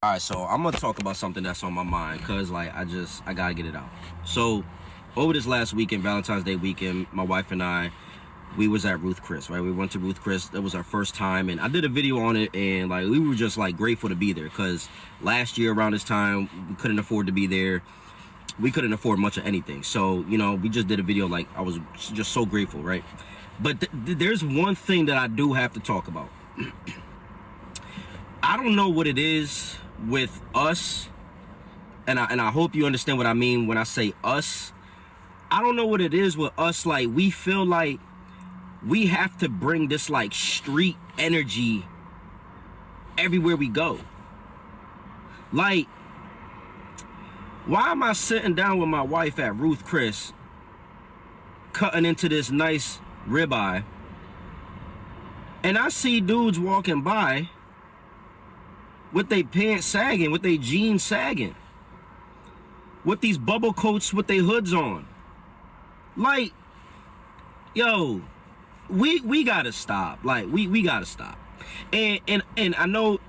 All right, so I'm gonna talk about something that's on my mind because, like, I gotta get it out. So, over this last weekend, Valentine's Day weekend, my wife and I, we was at Ruth Chris, right? We went to Ruth Chris. That was our first time, and I did a video on it, and like we were just like grateful to be there because last year around this time we couldn't afford to be there. We couldn't afford much of anything, so we just did a video. Like, I was just so grateful, right? But there's one thing that I do have to talk about. I don't know what it is with us, and I hope you understand what I mean when I say us. I don't know what it is with us. Like, we feel like we have to bring this like street energy everywhere we go. Like, why am I sitting down with my wife at Ruth Chris cutting into this nice ribeye, and I see dudes walking by with their pants sagging, with their jeans sagging, with these bubble coats with their hoods on? Like, yo, we gotta stop. Like, we gotta stop. And I know,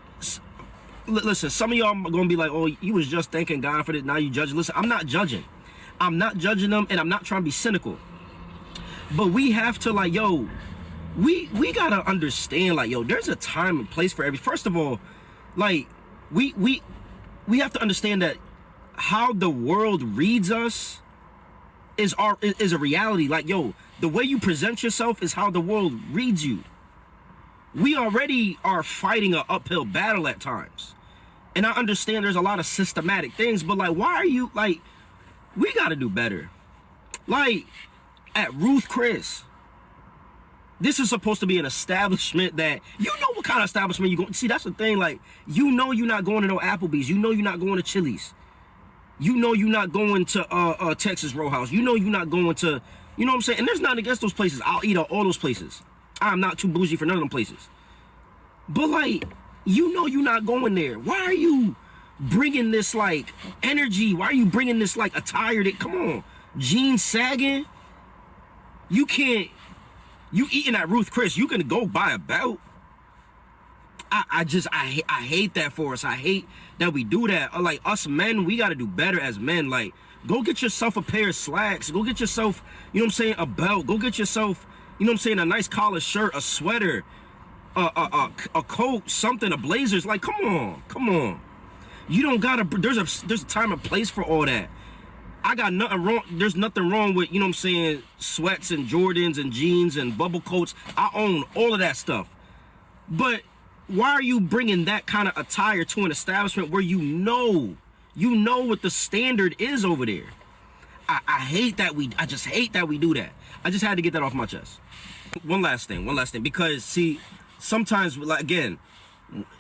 listen, some of y'all are gonna be like, oh, you was just thanking God for this, now you judging. Listen, I'm not judging. I'm not judging them, and I'm not trying to be cynical. But we have to, like, yo, we gotta understand, like, yo, there's a time and place for every. First of all, like, we have to understand that how the world reads us is a reality. Like, yo, the way you present yourself is how the world reads you. We already are fighting an uphill battle at times, and I understand there's a lot of systematic things, but like, why are you, like, we gotta do better. Like, at Ruth Chris, this is supposed to be an establishment that, you know what kind of establishment you go. See, that's the thing. Like, you're not going to no Applebee's. You're not going to Chili's. You're not going to Texas Roadhouse. You're not going to, you know what I'm saying? And there's nothing against those places. I'll eat at all those places. I'm not too bougie for none of them places. But like, you're not going there. Why are you bringing this like energy? Why are you bringing this like attire that, come on, jeans sagging? You can't. You eating at Ruth Chris, you can go buy a belt. I hate that for us. I hate that we do that. Like, us men, we got to do better as men. Like, go get yourself a pair of slacks. Go get yourself, a belt. Go get yourself, a nice collar shirt, a sweater, a coat, something, a blazers. Like, come on. You don't gotta. There's a time and place for all that. I got nothing wrong. There's nothing wrong with, sweats and Jordans and jeans and bubble coats. I own all of that stuff. But why are you bringing that kind of attire to an establishment where you know what the standard is over there? I hate that I just hate that we do that. I just had to get that off my chest. One last thing, because see, sometimes, like, again,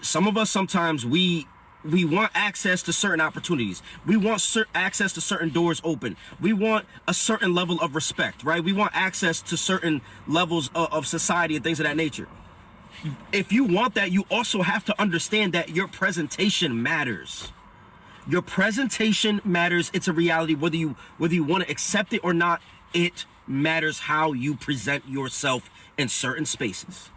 some of us, sometimes we want access to certain opportunities. We want access to certain doors open. We want a certain level of respect, right? We want access to certain levels of society and things of that nature. If you want that, you also have to understand that your presentation matters. Your presentation matters. It's a reality, whether you want to accept it or not. It matters how you present yourself in certain spaces.